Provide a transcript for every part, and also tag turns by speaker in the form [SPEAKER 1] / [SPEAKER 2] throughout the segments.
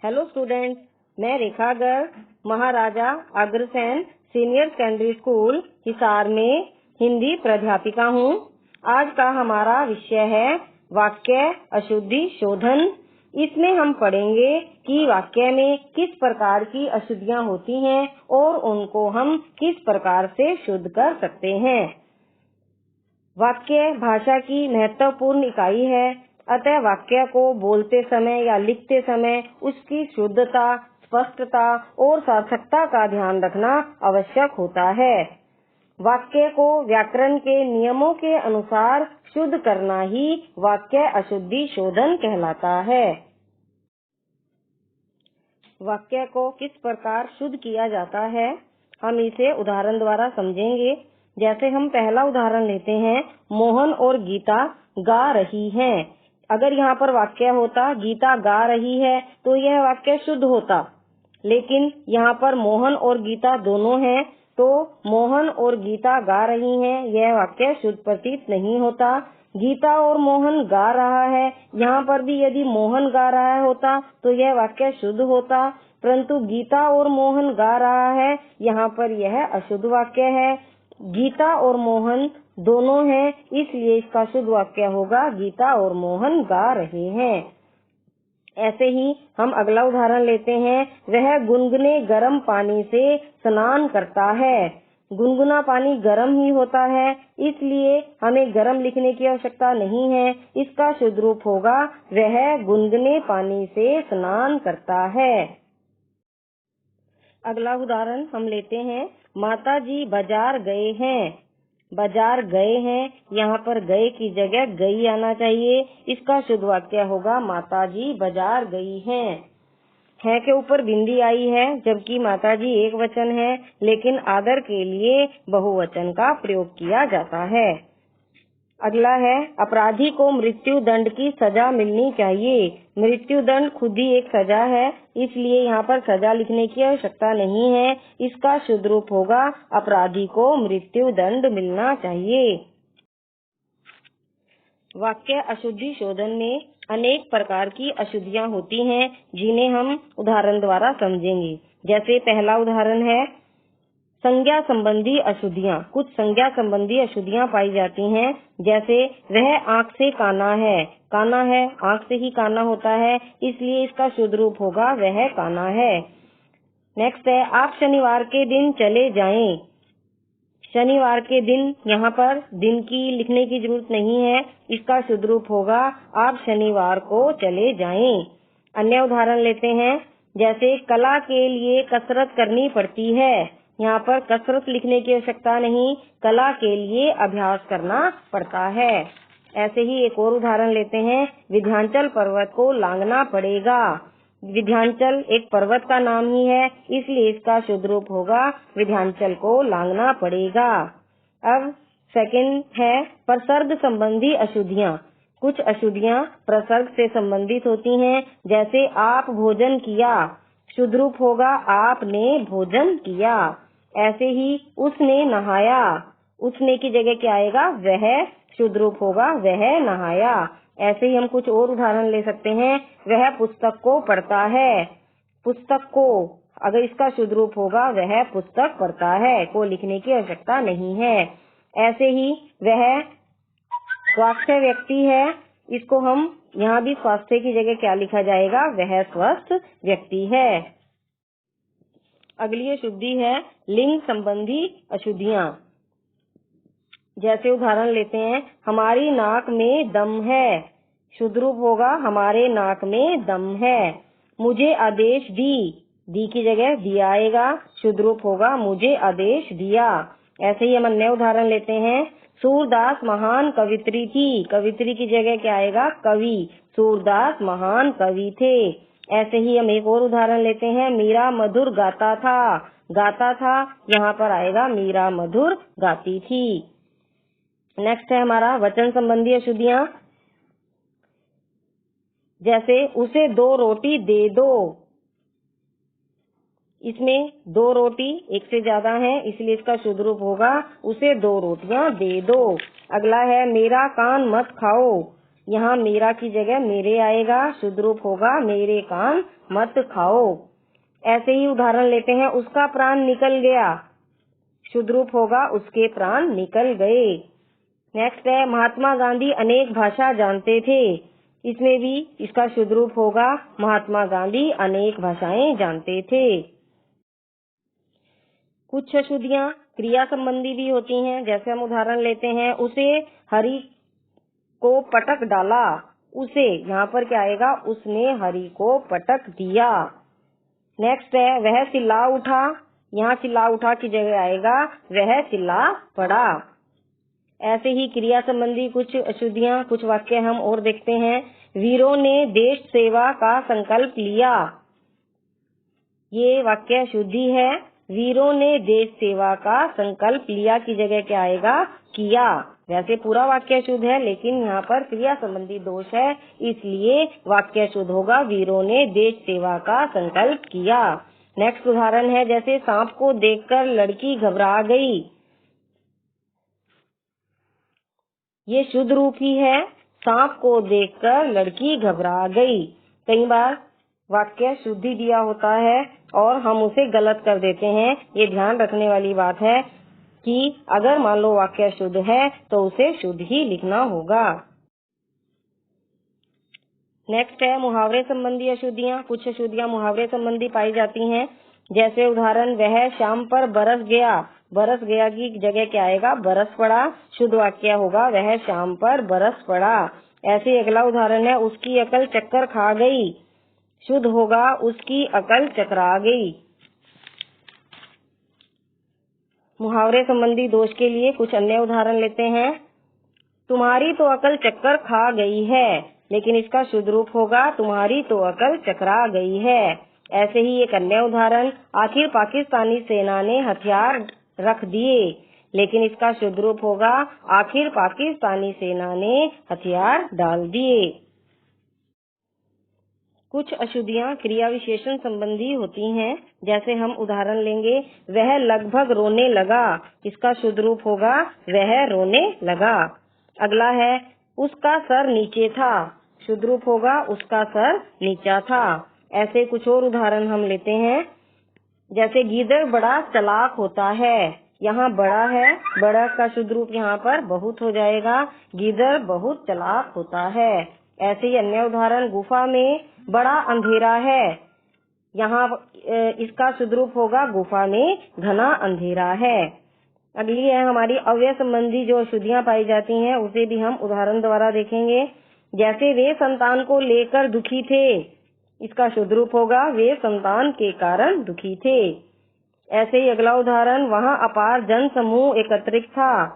[SPEAKER 1] Hello students, मैं Rekha Garg Maharaja Agrasen senior secondary school Hisar में हिंदी प्राध्यापिका हूँ। आज का हमारा विषय है वाक्य अशुद्धि शोधन। इसमें हम पढ़ेंगे कि वाक्य में किस प्रकार की अशुद्धियाँ होती हैं और उनको हम किस प्रकार से शुद्ध कर सकते हैं। वाक्य भाषा की महत्वपूर्ण इकाई है, अतः वाक्य को बोलते समय या लिखते समय उसकी शुद्धता, स्पष्टता और सार्थकता का ध्यान रखना आवश्यक होता है। वाक्य को व्याकरण के नियमों के अनुसार शुद्ध करना ही वाक्य अशुद्धि शोधन कहलाता है। वाक्य को किस प्रकार शुद्ध किया जाता है, हम इसे उदाहरण द्वारा समझेंगे। जैसे हम पहला उदाहरण लेते हैं, मोहन और गीता गा रही हैं। अगर यहाँ पर वाक्य होता गीता गा रही है तो यह वाक्य शुद्ध होता, लेकिन यहाँ पर मोहन और गीता दोनों हैं तो मोहन और गीता गा रही हैं, यह वाक्य शुद्ध प्रतीत नहीं होता। गीता और मोहन गा रहा है, यहाँ पर भी यदि मोहन गा रहा होता तो यह वाक्य शुद्ध होता, परंतु गीता और मोहन गा रहा है, यहाँ पर यह अशुद्ध वाक्य है। गीता और मोहन दोनों हैं, इसलिए इसका शुद्ध वाक्य होगा गीता और मोहन गा रहे हैं। ऐसे ही हम अगला उदाहरण लेते हैं, वह गुनगुने गर्म पानी से स्नान करता है। गुनगुना पानी गर्म ही होता है, इसलिए हमें गर्म लिखने की आवश्यकता नहीं है। इसका शुद्ध रूप होगा वह गुनगुने पानी से स्नान करता है। अगला उदाहरण हम लेते हैं, माता जी बाजार गए हैं। बाजार गए हैं, यहाँ पर गए की जगह गई आना चाहिए। इसका शुद्ध वाक्य होगा माता जी बाजार गई हैं। है के ऊपर बिंदी आई है, जबकि माता जी एक वचन है, लेकिन आदर के लिए बहुवचन का प्रयोग किया जाता है। अगला है, अपराधी को मृत्यु दंड की सजा मिलनी चाहिए। मृत्यु दंड खुद ही एक सजा है, इसलिए यहाँ पर सजा लिखने की आवश्यकता नहीं है। इसका शुद्ध रूप होगा अपराधी को मृत्यु दंड मिलना चाहिए। वाक्य अशुद्धि शोधन में अनेक प्रकार की अशुद्धियाँ होती हैं, जिन्हें हम उदाहरण द्वारा समझेंगे। जैसे पहला उदाहरण है, संज्ञा संबंधी अशुद्धियाँ। कुछ संज्ञा संबंधी अशुद्धियाँ पाई जाती हैं, जैसे वह आँख से काना है। काना है, आँख से ही काना होता है, इसलिए इसका शुद्ध रूप होगा वह काना है। नेक्स्ट है, आप शनिवार के दिन चले जाएं। शनिवार के दिन, यहाँ पर दिन की लिखने की जरूरत नहीं है, इसका शुद्ध रूप होगा आप शनिवार को चले जाएं। अन्य उदाहरण लेते हैं, जैसे कला के लिए कसरत करनी पड़ती है। यहाँ पर कसरत लिखने की आवश्यकता नहीं, कला के लिए अभ्यास करना पड़ता है। ऐसे ही एक और उदाहरण लेते हैं, विंध्याचल पर्वत को लांघना पड़ेगा। विंध्याचल एक पर्वत का नाम ही है, इसलिए इसका शुद्ध रूप होगा विंध्याचल को लांघना पड़ेगा। अब सेकंड है, प्रसर्ग संबंधी अशुद्धियाँ। कुछ अशुद्धियाँ प्रसर्ग से संबंधित होती हैं, जैसे आप भोजन किया, शुद्ध रूप होगा आपने भोजन किया। ऐसे ही उसने नहाया, उसने की जगह क्या आएगा वह, शुद्ध रूप होगा वह नहाया। ऐसे ही हम कुछ और उदाहरण ले सकते हैं, वह पुस्तक को पढ़ता है। पुस्तक को, अगर इसका शुद्ध रूप होगा वह पुस्तक पढ़ता है, को लिखने की आवश्यकता नहीं है। ऐसे ही वह स्वास्थ्य व्यक्ति है, इसको हम यहाँ भी स्वास्थ्य की जगह क्या लिखा जाएगा, वह स्वस्थ व्यक्ति है। अगली अशुद्धि है लिंग संबंधी अशुद्धियाँ। जैसे उदाहरण लेते हैं, हमारी नाक में दम है। शुद्ध रूप होगा हमारे नाक में दम है। मुझे आदेश दी की जगह दिया आएगा, शुद्ध रूप होगा मुझे आदेश दिया। ऐसे ही हम अन्य उदाहरण लेते हैं, सूरदास महान कवित्री थी। कवित्री की जगह क्या आएगा, कवि। सूरदास महान कवि थे। ऐसे ही हम एक और उदाहरण लेते हैं, मीरा मधुर गाता था। गाता था, यहाँ पर आएगा मीरा मधुर गाती थी। नेक्स्ट है हमारा वचन संबंधी अशुद्धियाँ। जैसे उसे 2 रोटी दे दो। इसमें 2 रोटी एक से ज्यादा है, इसलिए इसका शुद्ध रूप होगा उसे 2 रोटियां दे दो। अगला है, मेरा कान मत खाओ। यहाँ मेरा की जगह मेरे आएगा, शुद्ध रूप होगा मेरे कान मत खाओ। ऐसे ही उदाहरण लेते हैं, उसका प्राण निकल गया, शुद्ध रूप होगा उसके प्राण निकल गए। नेक्स्ट है, महात्मा गांधी अनेक भाषा जानते थे। इसमें भी इसका शुद्ध रूप होगा महात्मा गांधी अनेक भाषाएं जानते थे। कुछ अशुद्धियां क्रिया संबंधी भी होती हैं, जैसे हम उदाहरण लेते हैं, उसे हरि को पटक डाला, उसे यहाँ पर क्या आएगा, उसने हरि को पटक दिया। नेक्स्ट है, वह चिल्ला उठा, यहाँ चिल्ला उठा की जगह आएगा वह चिल्ला पड़ा। ऐसे ही क्रिया संबंधी कुछ अशुद्धियां, कुछ वाक्य हम और देखते हैं। वीरों ने देश सेवा का संकल्प लिया, ये वाक्य शुद्धि है। वीरों ने देश सेवा का संकल्प लिया की जगह क्या आएगा, किया। वैसे पूरा वाक्य शुद्ध है, लेकिन यहाँ पर क्रिया संबंधी दोष है, इसलिए वाक्य शुद्ध होगा वीरों ने देश सेवा का संकल्प किया। नेक्स्ट उदाहरण है, जैसे सांप को देखकर लड़की घबरा गई, ये शुद्ध रूप ही है, सांप को देखकर लड़की घबरा गई। कई बार वाक्य शुद्धि दिया होता है और हम उसे गलत कर देते हैं, ये ध्यान रखने वाली बात है कि अगर मान लो वाक्य शुद्ध है तो उसे शुद्ध ही लिखना होगा। नेक्स्ट है, मुहावरे संबंधी अशुद्धियां। कुछ अशुद्धियां मुहावरे संबंधी पाई जाती हैं, जैसे उदाहरण, वह शाम पर बरस गया, बरस गया की जगह क्या आएगा, बरस पड़ा, शुद्ध वाक्य होगा वह शाम पर बरस पड़ा। ऐसे अगला उदाहरण है, उसकी अकल चक्कर खा गई, शुद्ध होगा उसकी अकल चकरा गई। मुहावरे संबंधी दोष के लिए कुछ अन्य उदाहरण लेते हैं। तुम्हारी तो अकल चक्कर खा गई है, लेकिन इसका शुद्ध रूप होगा तुम्हारी तो अकल चकरा गई है। ऐसे ही एक अन्य उदाहरण, आखिर पाकिस्तानी सेना ने हथियार रख दिए, लेकिन इसका शुद्ध रूप होगा आखिर पाकिस्तानी सेना ने हथियार डाल दिए। कुछ अशुद्धियां क्रिया विशेषण संबंधी होती हैं, जैसे हम उदाहरण लेंगे, वह लगभग रोने लगा, इसका शुद्ध रूप होगा वह रोने लगा। अगला है, उसका सर नीचे था, शुद्ध रूप होगा उसका सर नीचा था। ऐसे कुछ और उदाहरण हम लेते हैं, जैसे गीदड़ बड़ा चालाक होता है, यहाँ बड़ा है, बड़ा का शुद्ध रूप यहाँ पर बहुत हो जाएगा, गीदड़ बहुत चालाक होता है। ऐसे ही अन्य उदाहरण, गुफा में बड़ा अंधेरा है, यहाँ इसका शुद्ध रूप होगा गुफा में घना अंधेरा है। अगली है हमारी अव्यय संबंधी जो अशुद्धियां पाई जाती हैं, उसे भी हम उदाहरण द्वारा देखेंगे। जैसे वे संतान को लेकर दुखी थे, इसका शुद्ध रूप होगा वे संतान के कारण दुखी थे। ऐसे ही अगला उदाहरण, वहाँ अपार जन समूह एकत्रित था,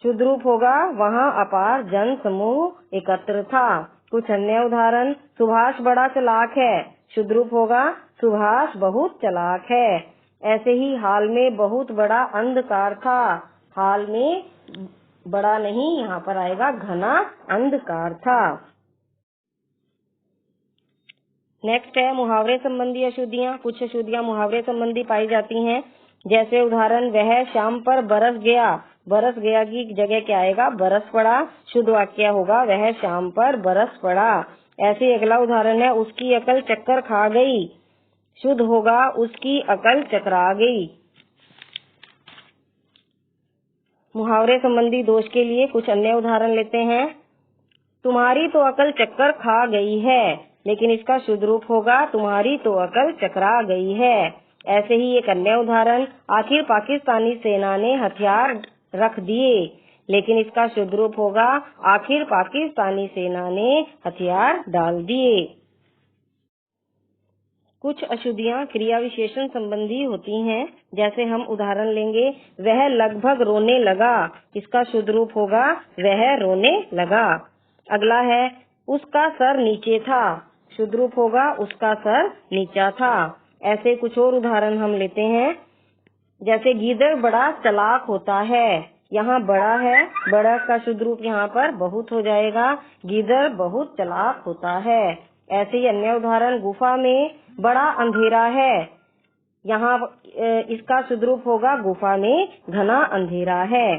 [SPEAKER 1] शुद्ध रूप होगा वहाँ अपार जन समूह एकत्र था। कुछ अन्य उदाहरण, सुभाष बड़ा चालाक है, शुद्ध रूप होगा सुभाष बहुत चालाक है। ऐसे ही हाल में बहुत बड़ा अंधकार था, हाल में बड़ा नहीं यहाँ पर आएगा घना अंधकार था। नेक्स्ट है मुहावरे संबंधी अशुद्धियां। कुछ अशुद्धियां मुहावरे संबंधी पाई जाती हैं, जैसे उदाहरण, वह शाम पर बरस गया, बरस गया की जगह क्या आएगा बरस पड़ा, शुद्ध वाक्य होगा वह शाम पर बरस पड़ा। ऐसे अगला उदाहरण है, उसकी अकल चक्कर खा गई, शुद्ध होगा उसकी अकल चकरा गई। मुहावरे संबंधी दोष के लिए कुछ अन्य उदाहरण लेते हैं। तुम्हारी तो अकल चक्कर खा गई है, लेकिन इसका शुद्ध रूप होगा तुम्हारी तो अकल चकरा गई है। ऐसे ही एक अन्य उदाहरण, आखिर पाकिस्तानी सेना ने हथियार रख दिए, लेकिन इसका शुद्ध रूप होगा आखिर पाकिस्तानी सेना ने हथियार डाल दिए। कुछ अशुद्धियां क्रिया विशेषण संबंधी होती हैं, जैसे हम उदाहरण लेंगे, वह लगभग रोने लगा, इसका शुद्ध रूप होगा वह रोने लगा। अगला है, उसका सर नीचे था, शुद्ध रूप होगा उसका सर नीचा था। ऐसे कुछ और उदाहरण हम लेते हैं, जैसे गीदड़ बड़ा चालाक होता है, यहाँ बड़ा है, बड़ा का शुद्ध रूप यहाँ पर बहुत हो जाएगा, गीदड़ बहुत चालाक होता है। ऐसे ही अन्य उदाहरण, गुफा में बड़ा अंधेरा है, यहाँ इसका शुद्ध रूप होगा गुफा में घना अंधेरा है।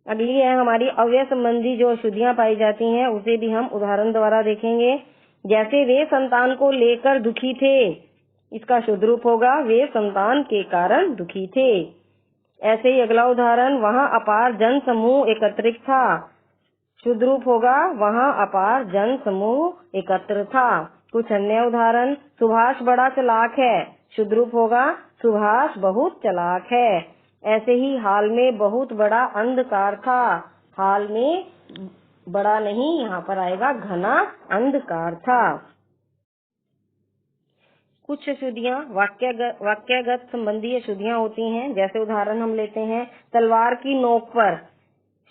[SPEAKER 1] अगली है हमारी अव्यय संबंधी जो अशुद्धियां पाई जाती हैं, उसे भी हम उदाहरण द्वारा देखेंगे। जैसे वे संतान को लेकर दुखी थे, इसका शुद्ध रूप होगा वे संतान के कारण दुखी थे। ऐसे ही अगला उदाहरण, वहाँ अपार जन समूह एकत्रित था, शुद्ध रूप होगा वहाँ अपार जन समूह एकत्र था। कुछ अन्य उदाहरण, सुभाष बड़ा चालाक है, शुद्ध रूप होगा सुभाष बहुत चालाक है। ऐसे ही हाल में बहुत बड़ा अंधकार था, हाल में बड़ा नहीं, यहाँ पर आएगा घना अंधकार था। कुछ अशुद्धियाँ वाक्यगत संबंधी अशुद्धियाँ होती हैं। जैसे उदाहरण हम लेते हैं, तलवार की नोक पर,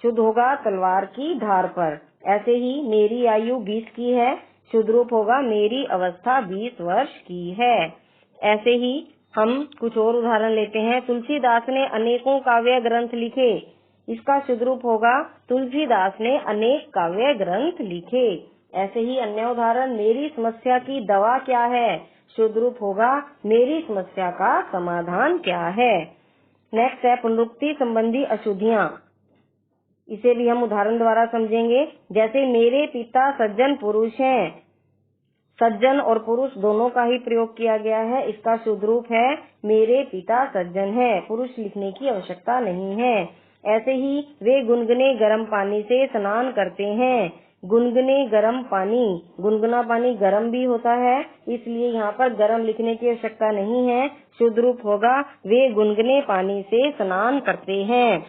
[SPEAKER 1] शुद्ध होगा तलवार की धार पर। ऐसे ही मेरी आयु 20 की है, शुद्ध रूप होगा मेरी अवस्था 20 वर्ष की है। ऐसे ही हम कुछ और उदाहरण लेते हैं, तुलसीदास ने अनेकों काव्य ग्रंथ लिखे, इसका शुद्ध रूप होगा तुलसीदास ने अनेक काव्य ग्रंथ लिखे। ऐसे ही अन्य उदाहरण, मेरी समस्या की दवा क्या है, शुद्ध रूप होगा मेरी समस्या का समाधान क्या है। नेक्स्ट है पुनरुक्ति संबंधी अशुद्धियाँ, इसे भी हम उदाहरण द्वारा समझेंगे। जैसे मेरे पिता सज्जन पुरुष हैं, सज्जन और पुरुष दोनों का ही प्रयोग किया गया है, इसका शुद्ध रूप है मेरे पिता सज्जन है, पुरुष लिखने की आवश्यकता नहीं है। ऐसे ही वे गुनगुने गर्म पानी से स्नान करते हैं, गुनगुने गर्म पानी, गुनगुना पानी गर्म भी होता है, इसलिए यहाँ पर गर्म लिखने की आवश्यकता नहीं है, शुद्ध रूप होगा वे गुनगुने पानी से स्नान करते हैं।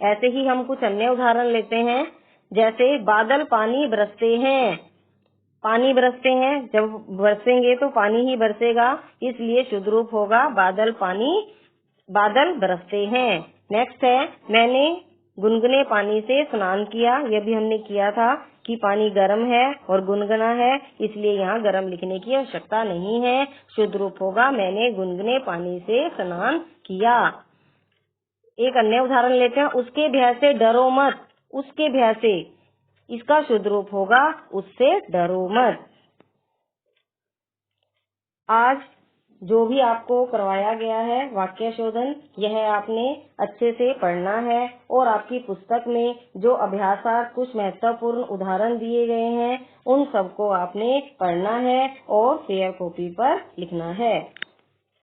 [SPEAKER 1] ऐसे ही हम कुछ अन्य उदाहरण लेते हैं। जैसे बादल पानी बरसते हैं, पानी बरसते हैं, जब बरसेंगे तो पानी ही बरसेगा, इसलिए शुद्ध रूप होगा बादल बरसते हैं। नेक्स्ट है, मैंने गुनगुने पानी से स्नान किया, यह भी हमने किया था कि पानी गर्म है और गुनगुना है, इसलिए यहाँ गर्म लिखने की आवश्यकता नहीं है, शुद्ध रूप होगा मैंने गुनगुने पानी से स्नान किया। एक अन्य उदाहरण लेते हैं, उसके भय से डरो मत, उसके भय से, इसका शुद्ध रूप होगा उससे डरो मत। आज जो भी आपको करवाया गया है वाक्य शोधन, यह आपने अच्छे से पढ़ना है और आपकी पुस्तक में जो अभ्यासार्थ कुछ महत्वपूर्ण उदाहरण दिए गए हैं, उन सबको आपने पढ़ना है और फेयर कॉपी पर लिखना है।